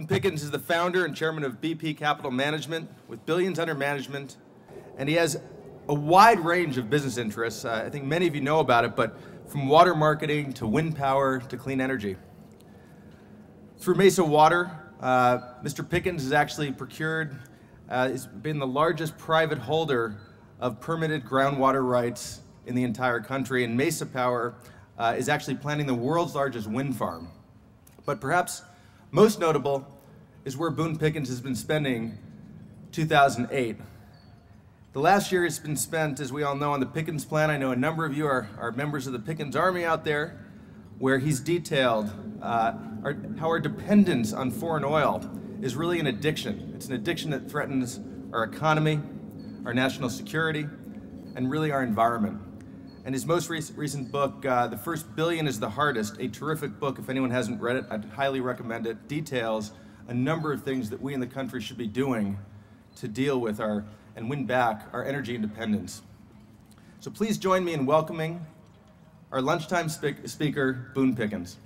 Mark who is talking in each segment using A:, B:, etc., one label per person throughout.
A: Boone Pickens is the founder and chairman of BP Capital Management with billions under management, and he has a wide range of business interests. I think many of you know about it, but from water marketing to wind power to clean energy. Through Mesa Water, Mr. Pickens has actually has been the largest private holder of permitted groundwater rights in the entire country, and Mesa Power is actually planning the world's largest wind farm. But perhaps most notable is where Boone Pickens has been spending 2008. The last year has been spent, as we all know, on the Pickens Plan. I know a number of you are members of the Pickens Army out there, where he's detailed how our dependence on foreign oil is really an addiction. It's an addiction that threatens our economy, our national security, and really our environment. And his most recent book, The First Billion is the Hardest, a terrific book. If anyone hasn't read it, I'd highly recommend it. Details a number of things that we in the country should be doing to deal with and win back our energy independence. So please join me in welcoming our lunchtime speaker, Boone Pickens.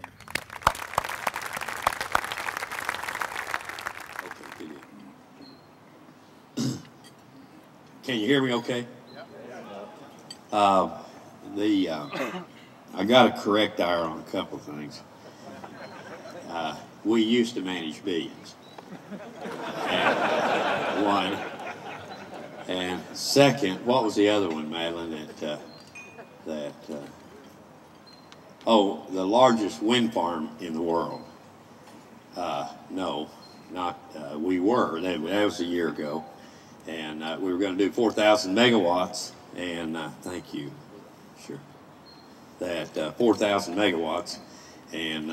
B: Can you hear me okay? I got to correct Ira on a couple of things. We used to manage billions. And one. And second, what was the other one, Madeline? Oh, the largest wind farm in the world. No, not, we were. That was a year ago. And we were going to do 4,000 megawatts. And thank you. Sure. That 4,000 megawatts. And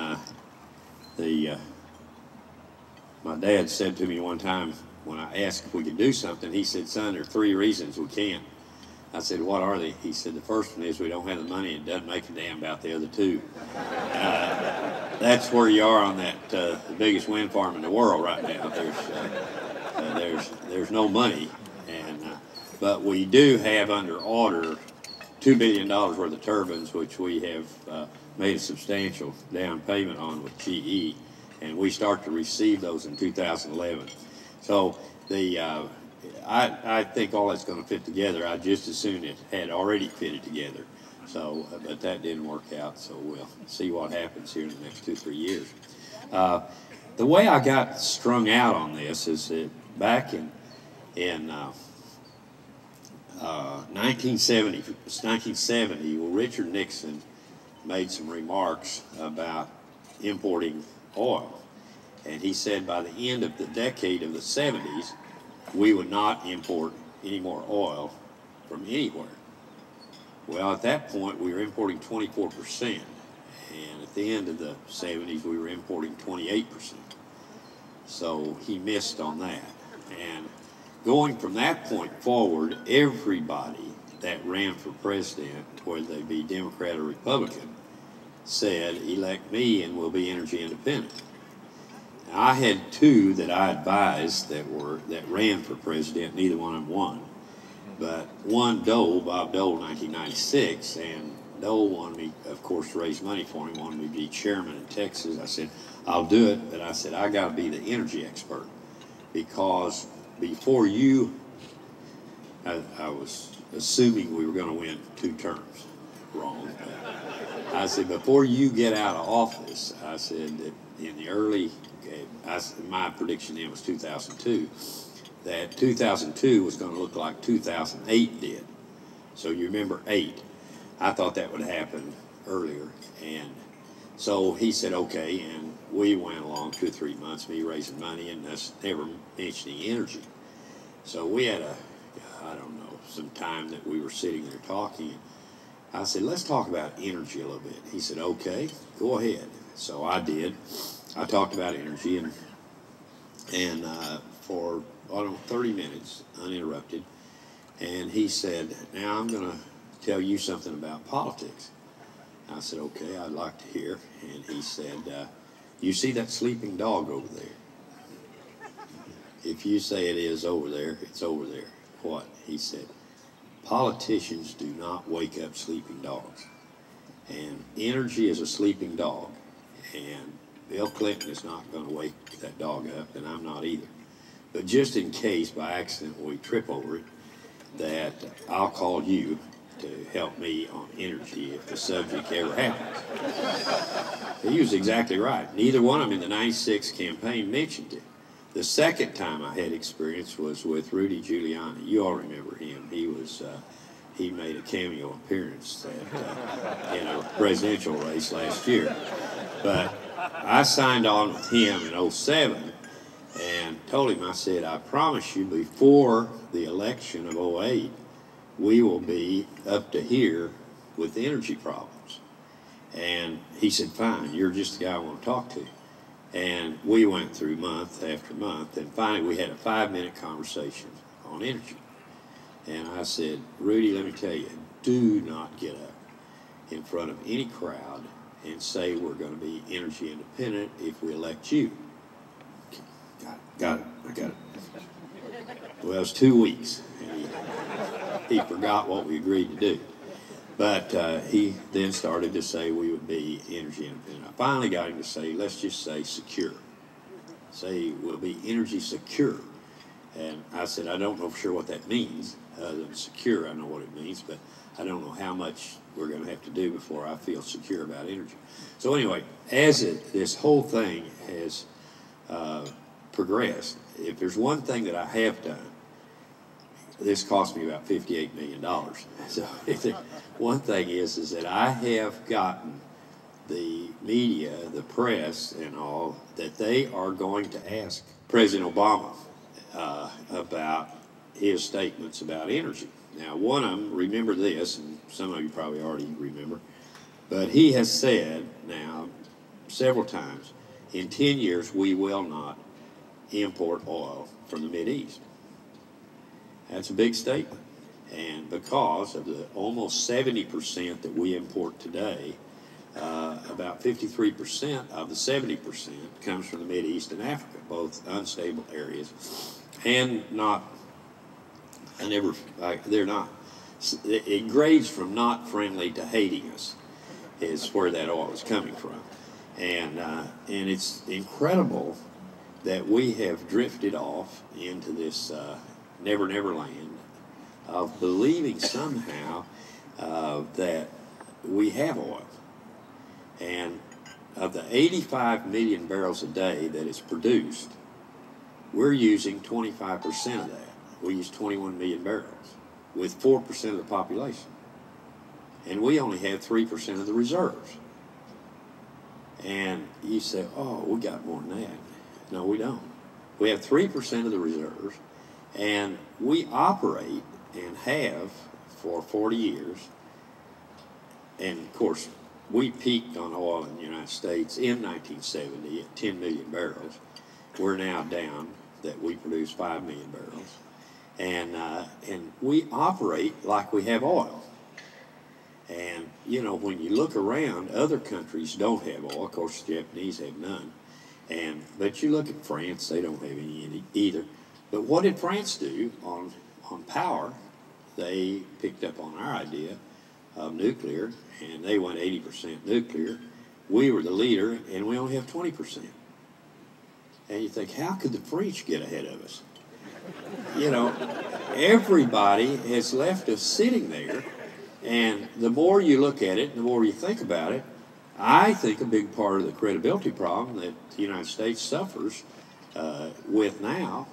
B: my dad said to me one time when I asked if we could do something, he said, "Son, there are 3 reasons we can't." I said, "What are they?" He said, "The first one is we don't have the money, and it doesn't make a damn about the other 2. That's where you are on that the biggest wind farm in the world right now. There's no money, but we do have under order $2 billion worth of turbines, which we have made a substantial down payment on with GE, and we start to receive those in 2011. So I think all that's going to fit together. I just as soon it had already fitted together. So, but that didn't work out. So we'll see what happens here in the next 2 or 3 years. The way I got strung out on this is that back in 1970, well, Richard Nixon made some remarks about importing oil. And he said by the end of the decade of the 70s, we would not import any more oil from anywhere. Well, at that point, we were importing 24%. And at the end of the 70s, we were importing 28%. So he missed on that. And going from that point forward, everybody that ran for president, whether they be Democrat or Republican, said, "Elect me and we'll be energy independent." Now, I had 2 that I advised that ran for president. Neither one of them won. But one, Bob Dole, 1996, and Dole wanted me, of course, to raise money for him, wanted me to be chairman in Texas. I said, "I'll do it," but I said, "I got to be the energy expert, because before you," I was assuming we were going to win 2 terms. Wrong. I said, "Before you get out of office," I said that in the early, my prediction then was 2002, that 2002 was going to look like 2008 did. So you remember 8. I thought that would happen earlier. And so he said, okay, and we went along 2 or 3 months, me raising money, and us never mentioning energy. So we had some time that we were sitting there talking. I said, "Let's talk about energy a little bit." He said, "Okay, go ahead." So I did. I talked about energy and for 30 minutes, uninterrupted. And he said, "Now I'm going to tell you something about politics." I said, "Okay, I'd like to hear." And he said, "You see that sleeping dog over there? If you say it is over there, it's over there." "What?" He said, "Politicians do not wake up sleeping dogs. And energy is a sleeping dog. And Bill Clinton is not going to wake that dog up, and I'm not either. But just in case by accident we trip over it, that I'll call you to help me on energy if the subject ever happens. He was exactly right. Neither one of them in the 96 campaign mentioned it. The second time I had experience was with Rudy Giuliani. You all remember him. He made a cameo appearance in a presidential race last year. But I signed on with him in '07 and told him, I said, I promise you before the election of '08, we will be up to here with energy problems. And he said, fine, you're just the guy I want to talk to. And we went through month after month, and finally we had a 5-minute conversation on energy. And I said, Rudy, let me tell you, do not get up in front of any crowd and say we're going to be energy independent if we elect you. Got it, I got it. Well, it was 2 weeks. He forgot what we agreed to do. But he then started to say we would be energy independent. I finally got him to say, let's just say secure. Say we'll be energy secure. And I said, I don't know for sure what that means. Other than secure, I know what it means, but I don't know how much we're going to have to do before I feel secure about energy. So anyway, as this whole thing has progressed, if there's one thing that I have done, this cost me about $58 million. So one thing is that I have gotten the media, the press, and all, that they are going to ask President Obama about his statements about energy. Now, one of them, remember this, and some of you probably already remember, but he has said now several times, in 10 years we will not import oil from the Mideast. That's a big statement. And because of the almost 70% that we import today, about 53% of the 70% comes from the Mideast and Africa, both unstable areas and not, they're not. It grades from not friendly to hating us is where that oil is coming from. And it's incredible that we have drifted off into this never land of believing somehow that we have oil. And of the 85 million barrels a day that is produced, we're using 25% of that. We use 21 million barrels with 4% of the population. And we only have 3% of the reserves. And you say, oh, we got more than that. No, we don't. We have 3% of the reserves, and we operate and have for 40 years. And of course, we peaked on oil in the United States in 1970 at 10 million barrels. We're now down that we produce 5 million barrels. And we operate like we have oil. And, you know, when you look around, other countries don't have oil. Of course, the Japanese have none. But you look at France, they don't have any either. But what did France do on power? They picked up on our idea of nuclear, and they went 80% nuclear. We were the leader, and we only have 20%. And you think, how could the French get ahead of us? You know, everybody has left us sitting there, and the more you look at it, the more you think about it, I think a big part of the credibility problem that the United States suffers with now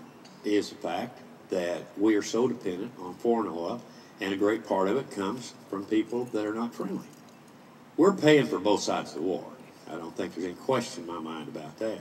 B: is the fact that we are so dependent on foreign oil, and a great part of it comes from people that are not friendly. We're paying for both sides of the war. I don't think there's any question in my mind about that.